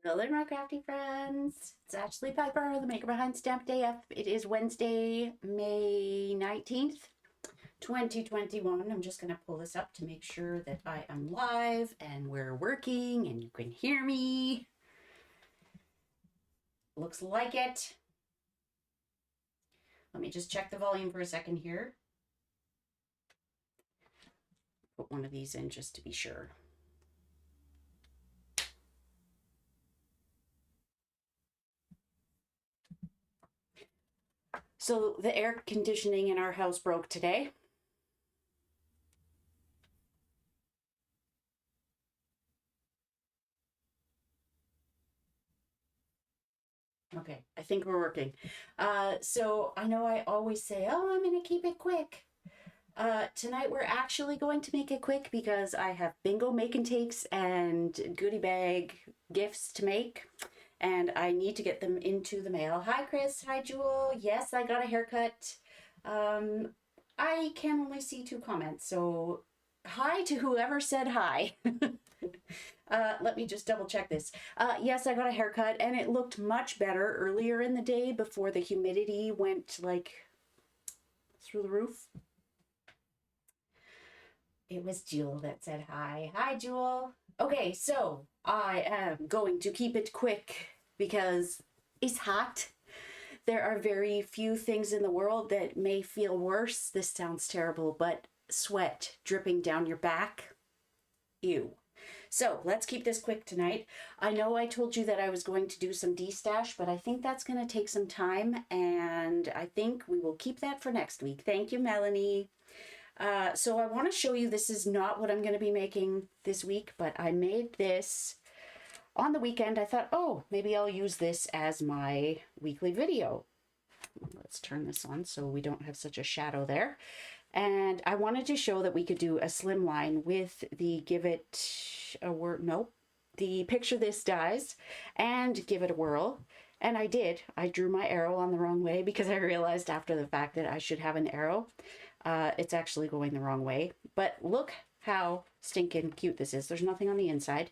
Hello there, my crafty friends. It's Ashley Piper, the maker behind Stamp Day F. It is Wednesday, May 19th, 2021. I'm just going to pull this up to make sure that I am live and we're working and you can hear me. Looks like it. Let me just check the volume for a second here. Put one of these in just to be sure. So the air conditioning in our house broke today. Okay, I think we're working. So I know I always say, oh, I'm going to keep it quick. Tonight we're actually going to make it quick because I have bingo make and takes and goodie bag gifts to make. And I need to get them into the mail. Hi, Chris. Hi, Jewel. Yes, I got a haircut. I can only see 2 comments, so hi to whoever said hi. Let me just double check this. Yes, I got a haircut and it looked much better earlier in the day before the humidity went like through the roof. It was Jewel that said hi. Hi, Jewel. Okay, so I am going to keep it quick because it's hot. There are very few things in the world that may feel worse. This sounds terrible, but sweat dripping down your back. Ew. So let's keep this quick tonight. I know I told you that I was going to do some de-stash, but I think that's going to take some time, and I think we will keep that for next week. Thank you, Melanie. So I want to show you, this is not what I'm going to be making this week, but I made this on the weekend. I thought, oh, maybe I'll use this as my weekly video. Let's turn this on so we don't have such a shadow there. And I wanted to show that we could do a slimline with the Give It a Whirl, nope, the Picture This Dies and Give It a Whirl. And I did. I drew my arrow on the wrong way because I realized after the fact that I should have an arrow. It's actually going the wrong way. But look how stinking cute this is. There's nothing on the inside.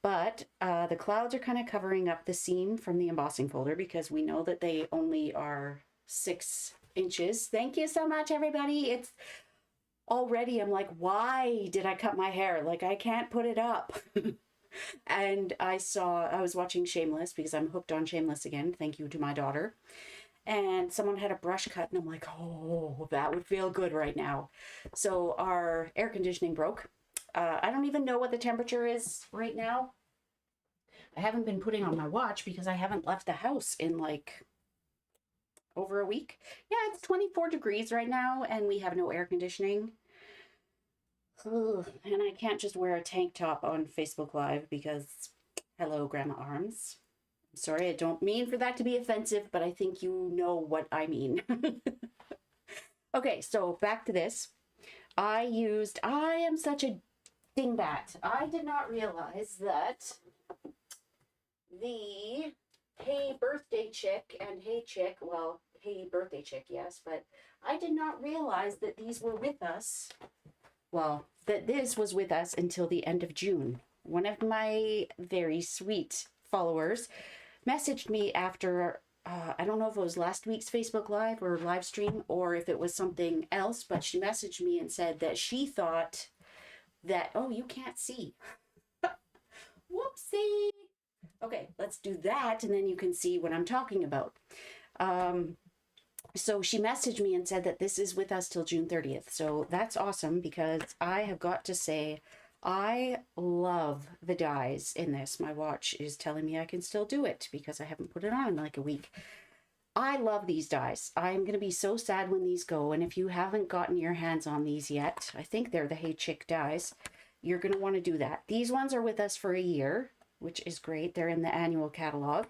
But the clouds are kind of covering up the seam from the embossing folder because we know that they only are 6 inches. Thank you so much, everybody. It's already, I'm like, why did I cut my hair? Like, I can't put it up. And I was watching Shameless because I'm hooked on Shameless again. Thank you to my daughter. And someone had a brush cut and I'm like, oh, that would feel good right now. So our air conditioning broke. I don't even know what the temperature is right now. I haven't been putting on my watch because I haven't left the house in like over a week. Yeah, it's 24 degrees right now and we have no air conditioning. Ugh, and I can't just wear a tank top on Facebook Live because hello, Grandma Arms. I'm sorry, I don't mean for that to be offensive, but I think you know what I mean. Okay, so back to this. I am such a dingbat. I did not realize that the Hey Birthday Chick and Hey Chick, well, Hey Birthday Chick, yes, but I did not realize that these were with us. Well, that this was with us until the end of June. One of my very sweet followers messaged me after, I don't know if it was last week's Facebook Live or live stream or if it was something else, but she messaged me and said that she thought that, oh, you can't see. Whoopsie. Okay, let's do that and then you can see what I'm talking about. So she messaged me and said that this is with us till June 30th. So that's awesome because I have got to say, I love the dies in this. My watch is telling me I can still do it because I haven't put it on in like a week. I love these dies. I'm going to be so sad when these go. And if you haven't gotten your hands on these yet, I think they're the Hey Chick dies. You're going to want to do that. These ones are with us for a year, which is great. They're in the annual catalog.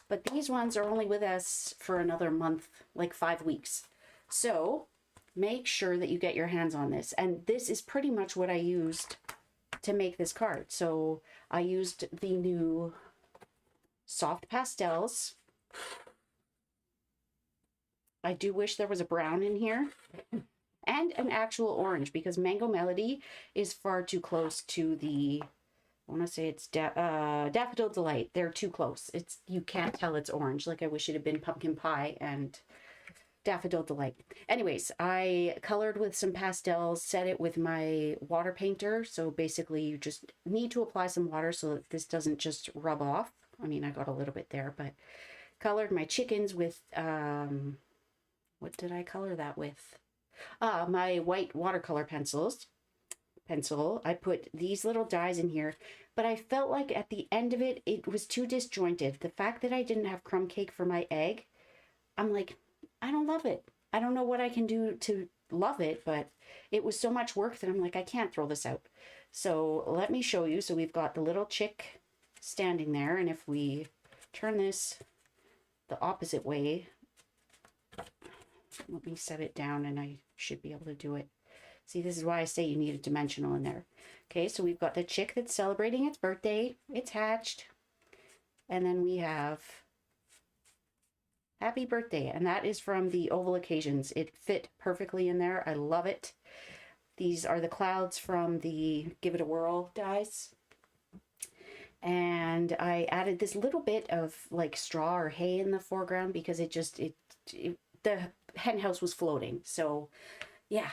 But these ones are only with us for another month, like 5 weeks. So make sure that you get your hands on this. And this is pretty much what I used to make this card. So I used the new soft pastels. I do wish there was a brown in here. And an actual orange because Mango Melody is far too close to the I want to say it's Daffodil Delight. They're too close. It's, you can't tell it's orange. Like I wish it had been Pumpkin Pie and Daffodil Delight. Anyways, I colored with some pastels, set it with my water painter. So basically you just need to apply some water so that this doesn't just rub off. I mean, I got a little bit there, but colored my chickens with, what did I color that with? My white watercolor pencil. I put these little dies in here, but I felt like at the end of it, it was too disjointed. The fact that I didn't have crumb cake for my egg, I'm like, I don't love it. I don't know what I can do to love it, but it was so much work that I'm like, I can't throw this out. So let me show you. So we've got the little chick standing there, and if we turn this the opposite way, let me set it down and I should be able to do it. See, this is why I say you need a dimensional in there. Okay, so we've got the chick that's celebrating its birthday. It's hatched. And then we have happy birthday. And that is from the Oval Occasions. It fit perfectly in there. I love it. These are the clouds from the Give It a Whirl dies. And I added this little bit of like straw or hay in the foreground because it just, the hen house was floating. So yeah.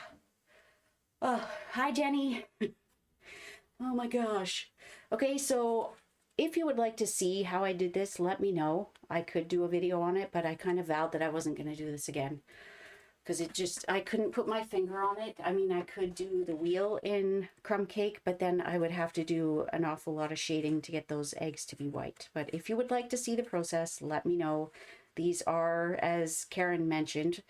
Oh, hi Jenny. Oh my gosh. Okay, so if you would like to see how I did this, let me know. I could do a video on it, but I kind of vowed that I wasn't going to do this again. Because it just, I couldn't put my finger on it. I mean, I could do the wheel in crumb cake, but then I would have to do an awful lot of shading to get those eggs to be white. But if you would like to see the process, let me know. These are, as Karen mentioned,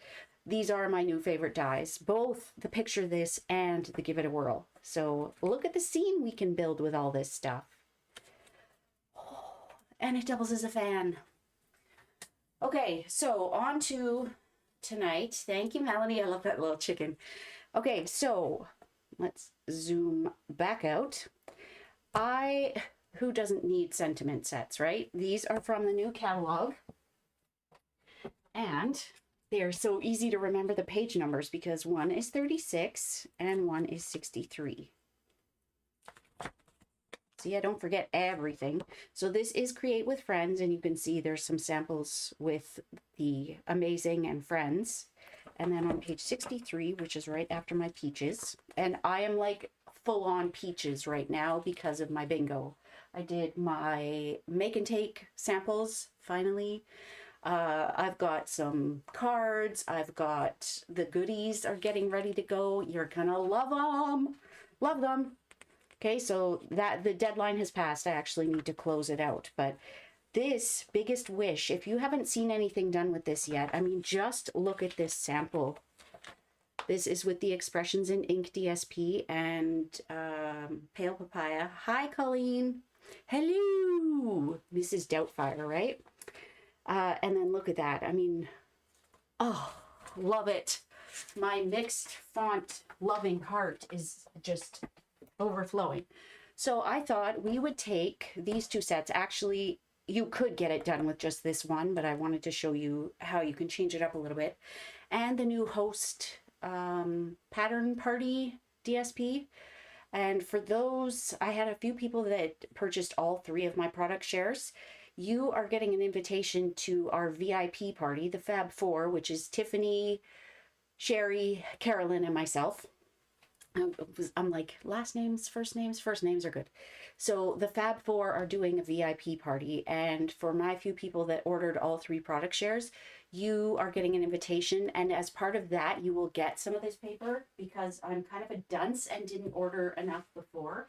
these are my new favorite dies, both the Picture This and the Give It a Whirl. So look at the scene we can build with all this stuff. Oh, and it doubles as a fan. Okay, so on to tonight. Thank you, Melanie. I love that little chicken. Okay, so let's zoom back out. Who doesn't need sentiment sets, right? These are from the new catalog. And they are so easy to remember the page numbers because one is 36 and one is 63. See, I don't forget everything. So this is Create with Friends, and you can see there's some samples with the Amazing and Friends. And then on page 63, which is right after my peaches, and I am like full on peaches right now because of my bingo. I did my make and take samples finally. I've got some cards. I've got the goodies are getting ready to go. You're gonna love them. Love them. Okay, so that the deadline has passed. I actually need to close it out. But this Biggest Wish, if you haven't seen anything done with this yet, I mean, just look at this sample. This is with the Expressions in Ink DSP and Pale Papaya. Hi, Colleen. Hello. This is Doubtfire, right? And then look at that. I mean, oh, love it. My mixed font loving heart is just overflowing. So I thought we would take these two sets. Actually, you could get it done with just this one, but I wanted to show you how you can change it up a little bit. And the new Host Pattern Party DSP. And for those, I had a few people that purchased all three of my product shares. You are getting an invitation to our VIP party, the Fab Four, which is Tiffany, Sherry, Carolyn, and myself. I'm like, last names, first names are good. So the Fab Four are doing a VIP party, and for my few people that ordered all three product shares, you are getting an invitation, and as part of that, you will get some of this paper because I'm kind of a dunce and didn't order enough before.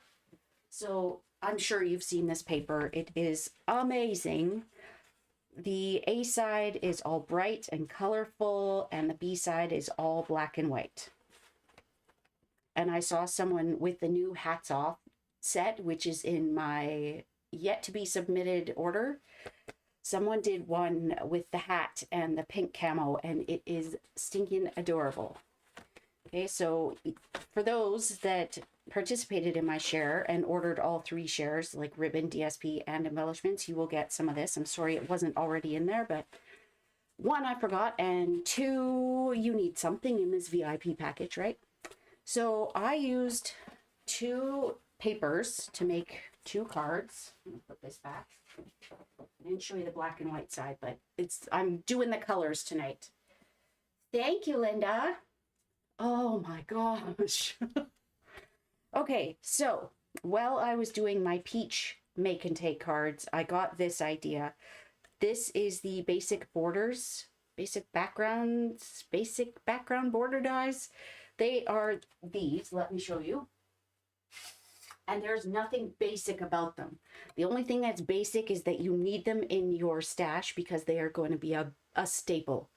So I'm sure you've seen this paper. It is amazing. The A side is all bright and colorful, and the B side is all black and white. And I saw someone with the new Hats Off set, which is in my yet to be submitted order. Someone did one with the hat and the pink camo, and it is stinking adorable. Okay, so for those that participated in my share and ordered all three shares, like ribbon, DSP, and embellishments, you will get some of this. I'm sorry it wasn't already in there, but one, I forgot, and two, you need something in this VIP package, right? So I used two papers to make 2 cards. I'm gonna put this back. I didn't show you the black and white side, but I'm doing the colors tonight. Thank you, Linda. Oh my gosh. Okay, so while I was doing my peach make and take cards, I got this idea. This is the basic borders, basic background border dies. They are these, let me show you. And there's nothing basic about them. The only thing that's basic is that you need them in your stash because they are going to be a staple.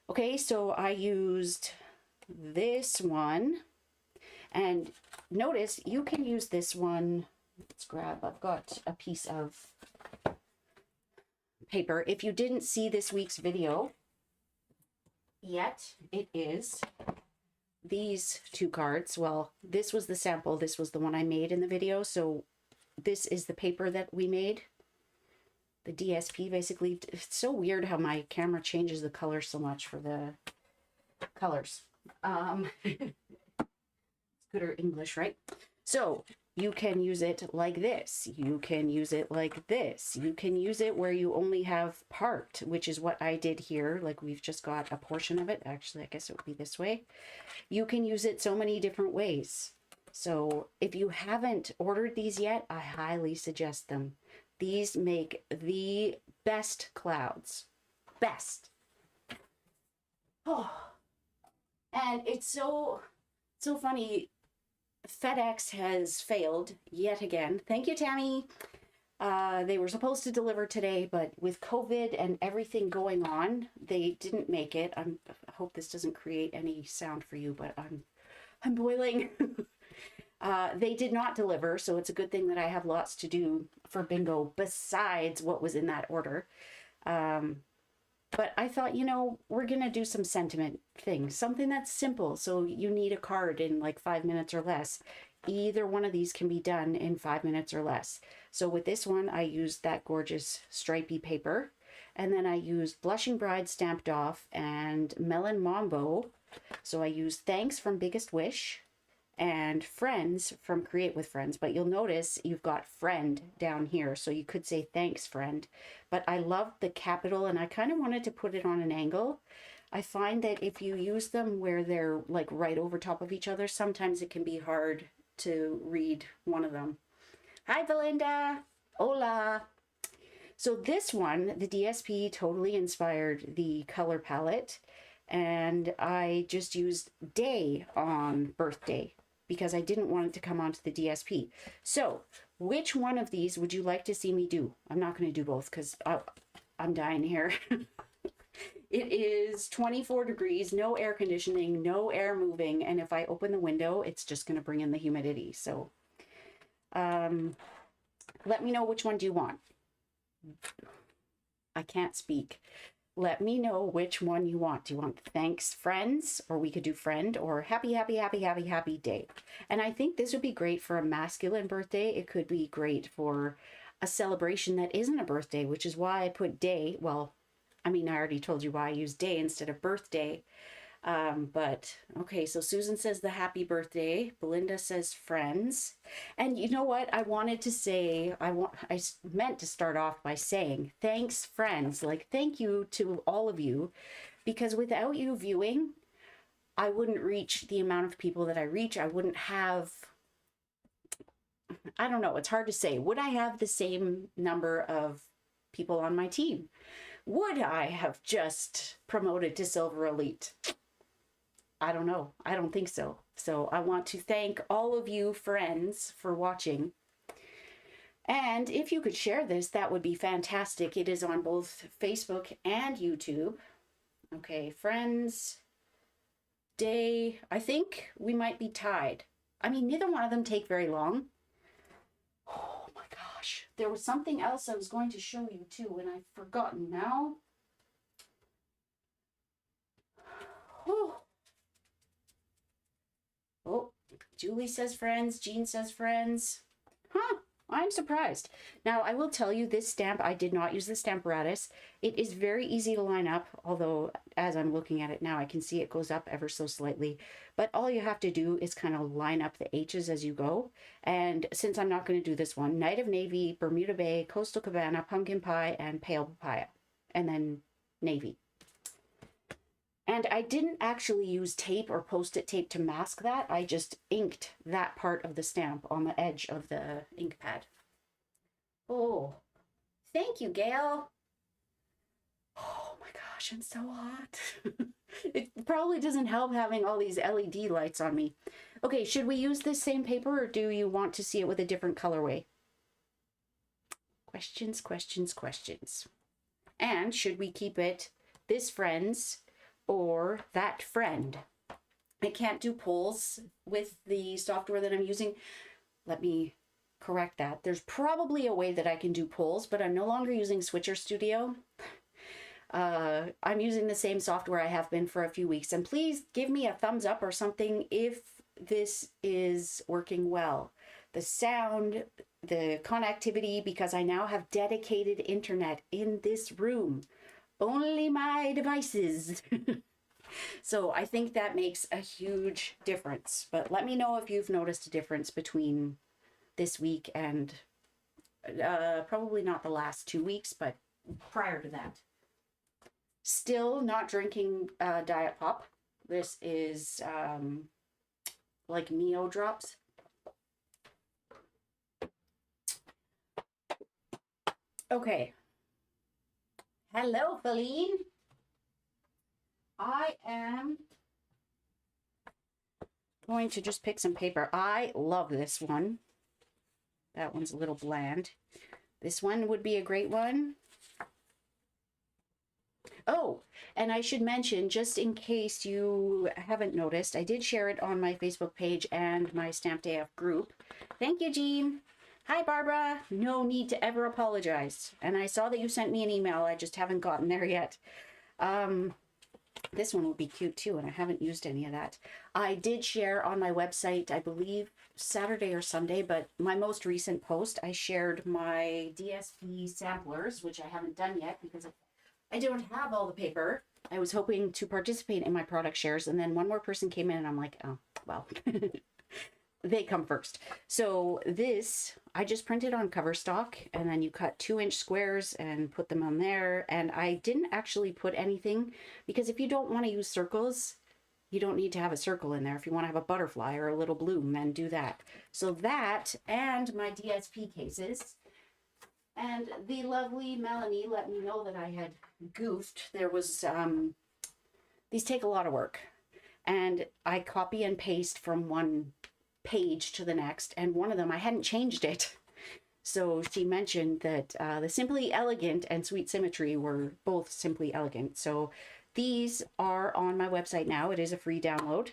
Okay, so I used this one. And notice you can use this one. Let's grab, I've got a piece of paper. If you didn't see this week's video yet, it is these 2 cards. Well, this was the sample. This was the one I made in the video. So this is the paper that we made. The DSP, basically. It's so weird how my camera changes the color so much for the colors. Good English, right? So you can use it like this. You can use it like this. You can use it where you only have part, which is what I did here. Like we've just got a portion of it. Actually, I guess it would be this way. You can use it so many different ways. So if you haven't ordered these yet, I highly suggest them. These make the best clouds. Best. Oh. And it's so funny. FedEx has failed yet again. Thank you, Tammy. They were supposed to deliver today, but with COVID and everything going on, they didn't make it. I hope this doesn't create any sound for you, but I'm boiling. They did not deliver, so it's a good thing that I have lots to do for bingo besides what was in that order. But I thought, you know, we're going to do some sentiment things, something that's simple. So you need a card in like 5 minutes or less. Either one of these can be done in 5 minutes or less. So with this one, I used that gorgeous stripy paper. And then I used Blushing Bride stamped off and Melon Mambo. So I used Thanks from Biggest Wish and Friends from Create with Friends. But you'll notice you've got Friend down here. So you could say Thanks, Friend. But I love the capital and I kind of wanted to put it on an angle. I find that if you use them where they're like right over top of each other, sometimes it can be hard to read one of them. Hi, Belinda. Hola. So this one, the DSP totally inspired the color palette. And I just used day on birthday because I didn't want it to come onto the DSP. So which one of these would you like to see me do? I'm not going to do both because I'm dying here. It is 24 degrees, no air conditioning, no air moving. And if I open the window, it's just going to bring in the humidity. So let me know which one do you want. I can't speak. Let me know which one you want. Do you want Thanks Friends, or we could do Friend, or Happy, Happy, Happy, Happy, Happy Day? And I think this would be great for a masculine birthday. It could be great for a celebration that isn't a birthday, which is why I put day. Well, I mean, I already told you why I use day instead of birthday. But okay, so Susan says the happy birthday. Belinda says Friends. And you know what? I wanted to say, I meant to start off by saying thanks, friends. Like, thank you to all of you, because without you viewing, I wouldn't reach the amount of people that I reach. I wouldn't have, I don't know, it's hard to say. Would I have the same number of people on my team? Would I have just promoted to Silver Elite? I don't know. I don't think so. So I want to thank all of you friends for watching. And if you could share this, that would be fantastic. It is on both Facebook and YouTube. Okay, Friends, Day. I think we might be tied. I mean, neither one of them take very long. Oh my gosh. There was something else I was going to show you too, and I've forgotten now. Oh. Oh, Julie says Friends. Jean says Friends. Huh. I'm surprised. Now, I will tell you this stamp, I did not use the Stamparatus. It is very easy to line up, although as I'm looking at it now, I can see it goes up ever so slightly. But all you have to do is kind of line up the H's as you go. And since I'm not going to do this one, Night of Navy, Bermuda Bay, Coastal Cabana, Pumpkin Pie, and Pale Papaya. And then Navy. And I didn't actually use tape or post-it tape to mask that. I just inked that part of the stamp on the edge of the ink pad. Oh, thank you, Gail. Oh my gosh, I'm so hot. It probably doesn't help having all these LED lights on me. Okay, should we use this same paper or do you want to see it with a different colorway? Questions, questions, questions. And should we keep it this friend's or that friend? I can't do polls with the software that I'm using. Let me correct that. There's probably a way that I can do polls, but I'm no longer using Switcher Studio. I'm using the same software I have been for a few weeks. And please give me a thumbs up or something if this is working well. The sound, the connectivity, because I now have dedicated internet in this room. Only my devices. So I think that makes a huge difference. But let me know if you've noticed a difference between this week and probably not the last 2 weeks, but prior to that. Still not drinking Diet Pop. This is like Neo drops. Okay. Hello, Feline. I am going to just pick some paper. I love this one. That one's a little bland. This one would be a great one. Oh, and I should mention, just in case you haven't noticed, I did share it on my Facebook page and my Stamped AF group. Thank you, Jean. Hi, Barbara. No need to ever apologize. And I saw that you sent me an email. I just haven't gotten there yet. This one would be cute too, and I haven't used any of that. I did share on my website, I believe Saturday or Sunday, but my most recent post, I shared my Dsp Samplers, which I haven't done yet because I don't have all the paper. I was hoping to participate in my product shares, and then one more person came in, and I'm like, oh, well, they come first. So this, I just printed on cover stock, and then you cut 2-inch squares and put them on there. And I didn't actually put anything, because if you don't want to use circles, you don't need to have a circle in there. If you want to have a butterfly or a little bloom, then do that. So that, and my DSP cases. And the lovely Melanie let me know that I had goofed. There was, these take a lot of work. And I copy and paste from one page to the next, and one of them, I hadn't changed it. So she mentioned that the Simply Elegant and Sweet Symmetry were both Simply Elegant. So these are on my website now. It is a free download.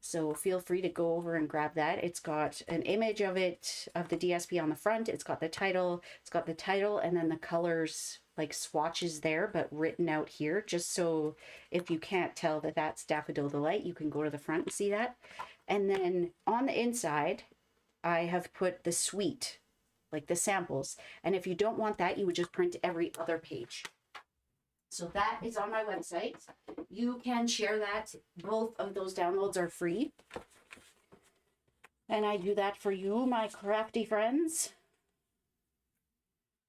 So feel free to go over and grab that. It's got an image of it, of the DSP on the front. It's got the title. It's got the title and then the colors, like swatches there, but written out here, just so if you can't tell that that's Daffodil Delight, you can go to the front and see that. And then on the inside, I have put the sweet, like the samples. And if you don't want that, you would just print every other page. So that is on my website. You can share that. Both of those downloads are free. And I do that for you, my crafty friends.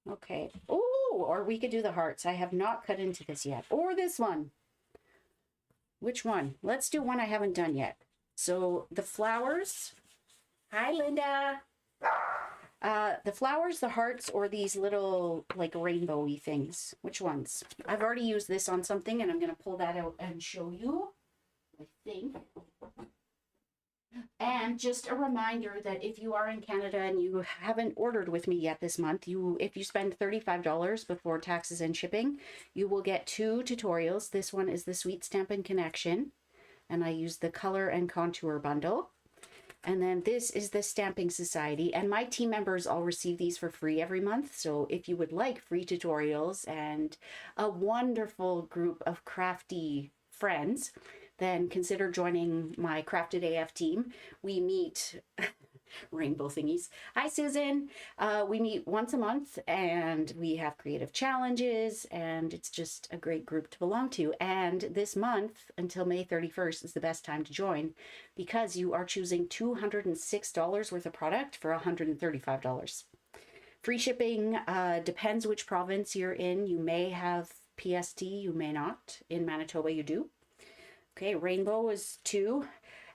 Okay. Oh, or we could do the hearts. I have not cut into this yet. Or this one. Which one? Let's do one I haven't done yet. So the flowers. Hi, Linda. The flowers, the hearts, or these little like rainbowy things. Which ones? I've already used this on something, and I'm going to pull that out and show you, I think. And just a reminder that if you are in Canada and you haven't ordered with me yet this month, if you spend $35 before taxes and shipping, you will get 2 tutorials. This one is the Sweet Stampin' Connection, and I use the color and contour bundle. And then this is the Stamping Society, and my team members all receive these for free every month. So if you would like free tutorials and a wonderful group of crafty friends, then consider joining my Crafted AF team. We meet rainbow thingies. Hi, Susan. We meet once a month and we have creative challenges, and it's just a great group to belong to. And this month, until May 31st, is the best time to join because you are choosing $206 worth of product for $135. Free shipping, depends which province you're in. You may have PST, you may not. In Manitoba, you do. Okay, rainbow is 2.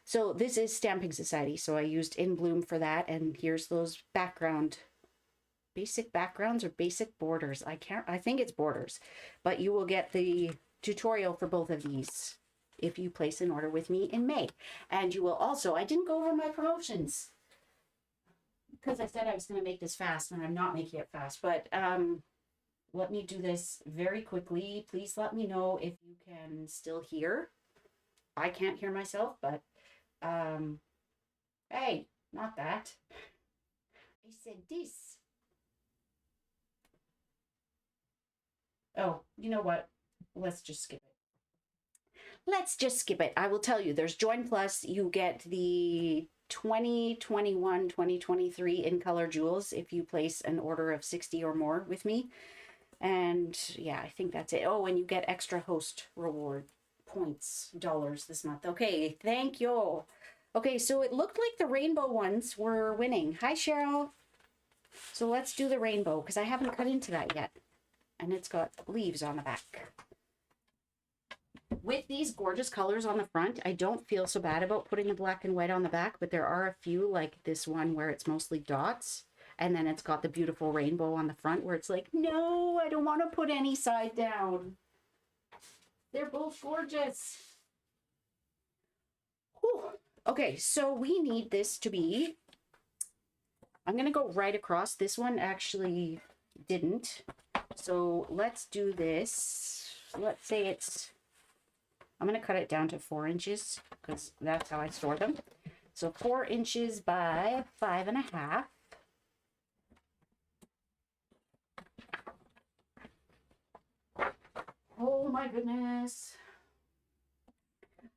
So this is Stamping Society, so I used In Bloom for that, and here's those basic backgrounds or basic borders. I think it's borders, but you will get the tutorial for both of these if you place an order with me in May. And you will also, I didn't go over my promotions because I said I was going to make this fast, and I'm not making it fast, but let me do this very quickly. Please let me know if you can still hear. I can't hear myself, but hey, not that. I said this. Oh, you know what? Let's just skip it. I will tell you, there's Join Plus. You get the 2021, 2023 in color jewels if you place an order of 60 or more with me. And yeah, I think that's it. Oh, and you get extra host reward points, dollars this month. Okay, thank you. Okay, so it looked like the rainbow ones were winning. Hi, Cheryl. So let's do the rainbow because I haven't cut into that yet. And it's got leaves on the back. With these gorgeous colors on the front, I don't feel so bad about putting the black and white on the back, but there are a few like this one where it's mostly dots. And then it's got the beautiful rainbow on the front where it's like, no, I don't want to put any side down. They're both gorgeous. Whew. Okay, so we need this to be, I'm going to go right across. This one actually didn't. So let's do this. Let's say I'm going to cut it down to 4 inches because that's how I store them. So 4 inches by 5.5. Oh my goodness.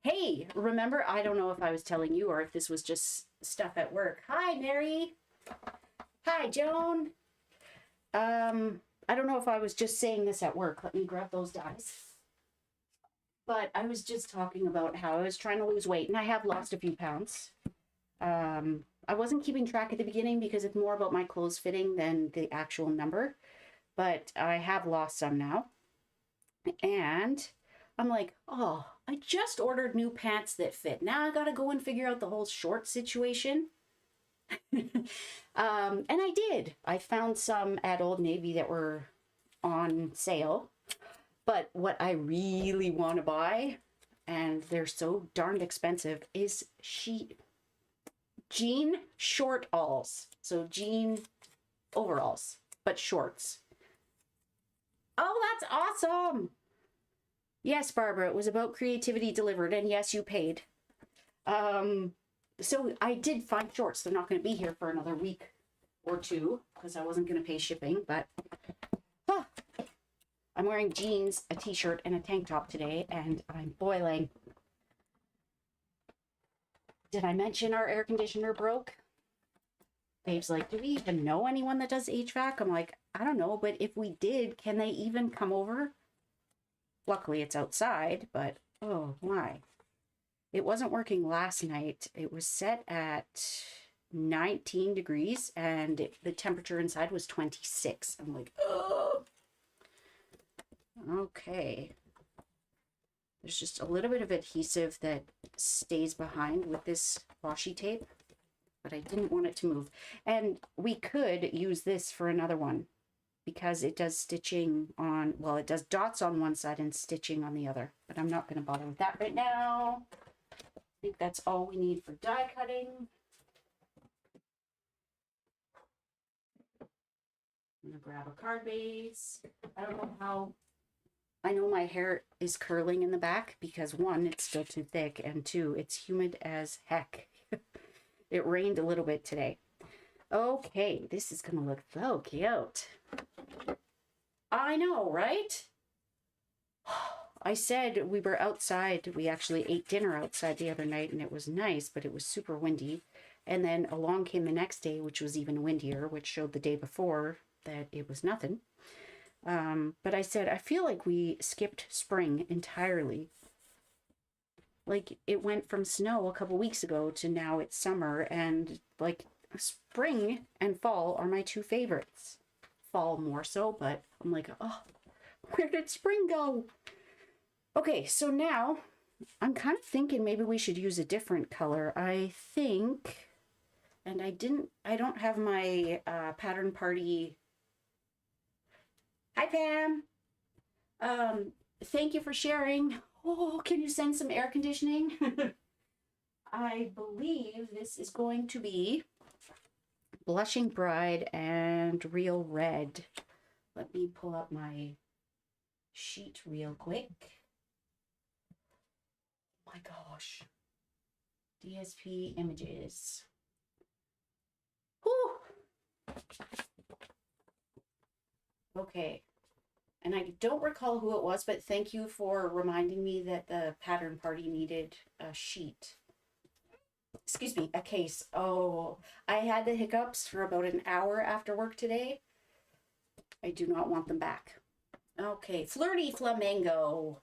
Hey, remember, I don't know if I was telling you or if this was just stuff at work. Hi, Mary. Hi, Joan. I don't know if I was just saying this at work. Let me grab those dies. But I was just talking about how I was trying to lose weight, and I have lost a few pounds. I wasn't keeping track at the beginning because it's more about my clothes fitting than the actual number. But I have lost some now. And I'm like, oh, I just ordered new pants that fit. Now I gotta go and figure out the whole short situation. And I did. I found some at Old Navy that were on sale. But what I really want to buy, and they're so darned expensive, is jean short alls. So jean overalls, but shorts. Oh, that's awesome. Yes, Barbara, it was about creativity delivered, and yes, you paid. So I did find shorts. They're not going to be here for another week or two because I wasn't going to pay shipping, but I'm wearing jeans, a t-shirt, and a tank top today, and I'm boiling. Did I mention our air conditioner broke? Babe's like, do we even know anyone that does HVAC? I'm like, I don't know, but if we did, can they even come over? Luckily, it's outside, but oh my. It wasn't working last night. It was set at 19 degrees, and the temperature inside was 26. I'm like, oh. Okay. There's just a little bit of adhesive that stays behind with this washi tape, but I didn't want it to move. And we could use this for another one because it does stitching on, well, it does dots on one side and stitching on the other, but I'm not going to bother with that right now. I think that's all we need for die cutting. I'm going to grab a card base. I don't know how, I know my hair is curling in the back because 1, it's still too thick, and 2, it's humid as heck. It rained a little bit today. Okay, this is gonna look so cute. I know, right? I said we were outside. We actually ate dinner outside the other night, and it was nice, but it was super windy. And then along came the next day, which was even windier, which showed the day before that it was nothing. But I said, I feel like we skipped spring entirely. Like it went from snow a couple weeks ago to now it's summer, and like spring and fall are my two favorites. Fall more so, but I'm like, oh, where did spring go? Okay, so now I'm kind of thinking maybe we should use a different color. I think, and I don't have my pattern party. Hi, Pam. Thank you for sharing. Oh, can you send some air conditioning? I believe this is going to be Blushing Bride and Real Red. Let me pull up my sheet real quick. Oh my gosh. DSP images. Whew. Okay. And I don't recall who it was, but thank you for reminding me that the pattern party needed a sheet. Excuse me, a case. Oh, I had the hiccups for about an hour after work today. I do not want them back. Okay, Flirty Flamingo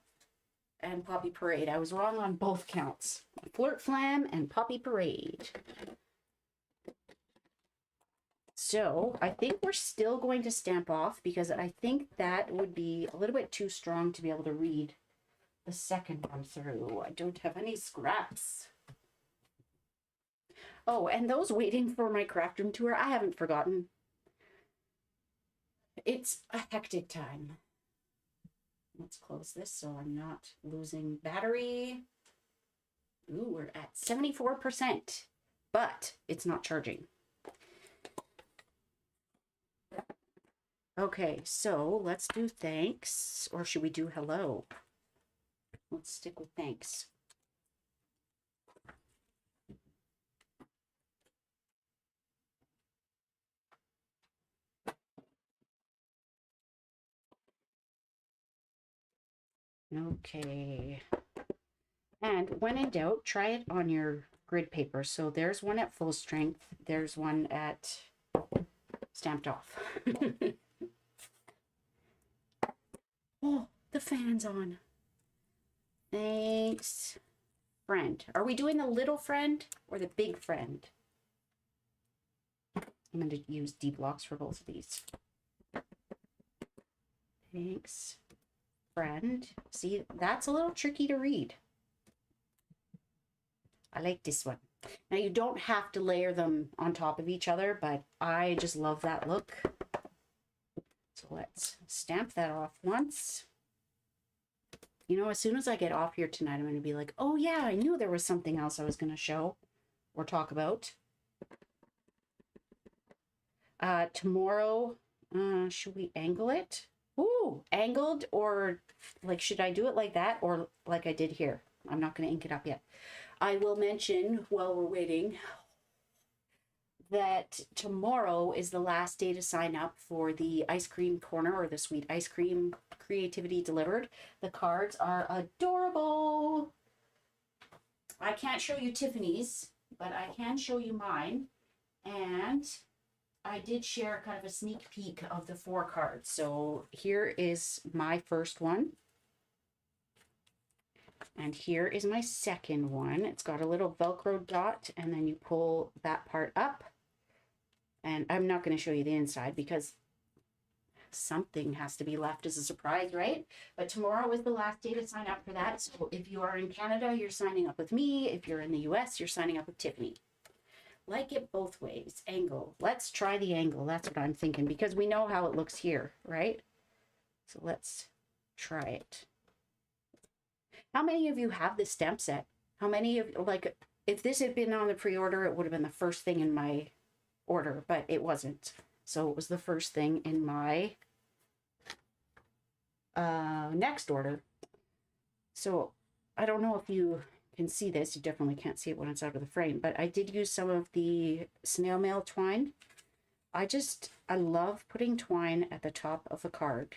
and Poppy Parade. I was wrong on both counts. Flirt Flam and Poppy Parade. So I think we're still going to stamp off because I think that would be a little bit too strong to be able to read the second one through. I don't have any scraps. Oh, and those waiting for my craft room tour, I haven't forgotten. It's a hectic time. Let's close this so I'm not losing battery. Ooh, we're at 74%, but it's not charging. Okay, so let's do thanks, or should we do hello? Let's stick with thanks. Okay. And when in doubt, try it on your grid paper. So there's one at full strength. There's one at stamped off. Oh, the fan's on. Thanks, friend. Are we doing the little friend or the big friend? I'm going to use D blocks for both of these. Thanks, friend. See, that's a little tricky to read. I like this one. Now you don't have to layer them on top of each other, but I just love that look. So let's stamp that off once. You know, as soon as I get off here tonight, I'm going to be like, oh yeah, I knew there was something else I was going to show or talk about. Tomorrow, should we angle it? Ooh, angled, or like, should I do it like that or like I did here? I'm not going to ink it up yet. I will mention while we're waiting that tomorrow is the last day to sign up for the ice cream corner or the sweet ice cream creativity delivered. The cards are adorable. I can't show you Tiffany's, but I can show you mine. And I did share kind of a sneak peek of the 4 cards. So here is my first one. And here is my second one. It's got a little Velcro dot, and then you pull that part up. And I'm not going to show you the inside because something has to be left as a surprise, right? But tomorrow is the last day to sign up for that. So if you are in Canada, you're signing up with me. If you're in the US, you're signing up with Tiffany. Like it both ways. Angle. Let's try the angle. That's what I'm thinking because we know how it looks here, right? So let's try it. How many of you have this stamp set? How many of, like, if this had been on the pre-order, it would have been the first thing in my order, but it wasn't. So it was the first thing in my next order. So I don't know if you can see this. You definitely can't see it when it's out of the frame, but I did use some of the snail mail twine. I love putting twine at the top of a card.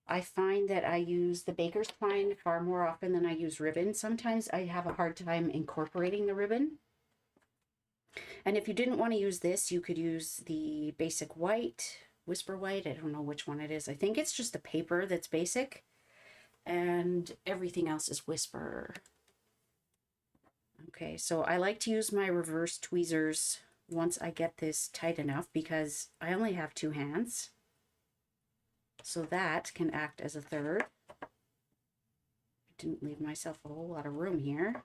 I find that I use the baker's twine far more often than I use ribbon. Sometimes I have a hard time incorporating the ribbon. And if you didn't want to use this, you could use the basic white, Whisper White. I don't know which one it is. I think it's just the paper that's basic, and everything else is Whisper. Okay, so I like to use my reverse tweezers once I get this tight enough because I only have 2 hands. So that can act as a third. I didn't leave myself a whole lot of room here.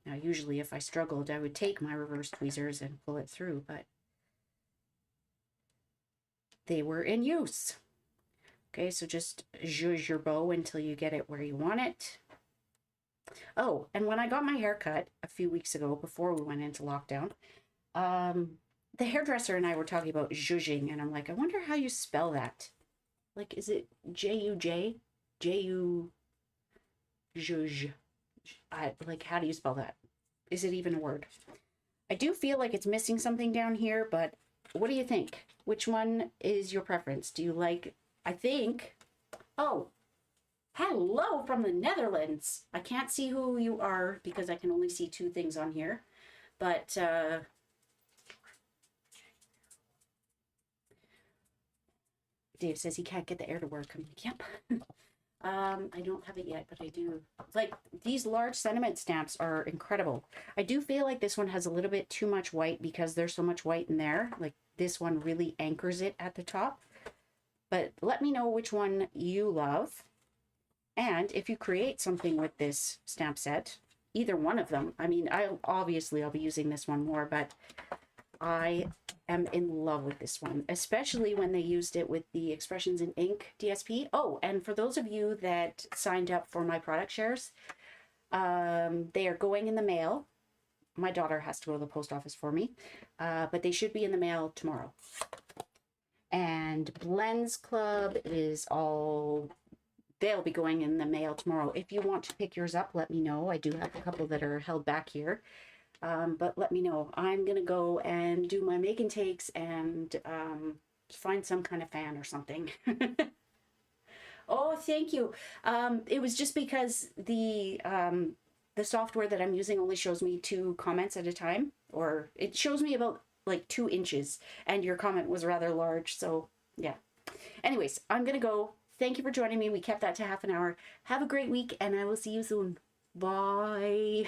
Now, usually if I struggled, I would take my reverse tweezers and pull it through, but they were in use. Okay, so just zhuzh your bow until you get it where you want it. Oh, and when I got my hair cut a few weeks ago, before we went into lockdown, the hairdresser and I were talking about zhuzhing, and I'm like, I wonder how you spell that. Like, is it J-U-J? J-U... Zhuzh. Like, how do you spell that? Is it even a word? I do feel like it's missing something down here, but what do you think? Which one is your preference? Do you like, I think, oh, hello from the Netherlands. I can't see who you are because I can only see 2 things on here, but Dave says he can't get the air to work. I'm like, yep. I don't have it yet, but I do. Like, these large sentiment stamps are incredible. I do feel like this one has a little bit too much white because there's so much white in there. Like, this one really anchors it at the top. But let me know which one you love. And if you create something with this stamp set, either one of them. I mean, I'll be using this one more, but I am in love with this one, especially when they used it with the Expressions in Ink DSP. Oh, and for those of you that signed up for my product shares, they are going in the mail. My daughter has to go to the post office for me, but they should be in the mail tomorrow. And Blends Club is all... they'll be going in the mail tomorrow. If you want to pick yours up, let me know. I do have a couple that are held back here. But let me know. I'm going to go and do my make and takes and find some kind of fan or something. Oh, thank you. It was just because the software that I'm using only shows me 2 comments at a time, or it shows me about like 2 inches, and your comment was rather large. So yeah. Anyways, I'm going to go. Thank you for joining me. We kept that to half an hour. Have a great week, and I will see you soon. Bye.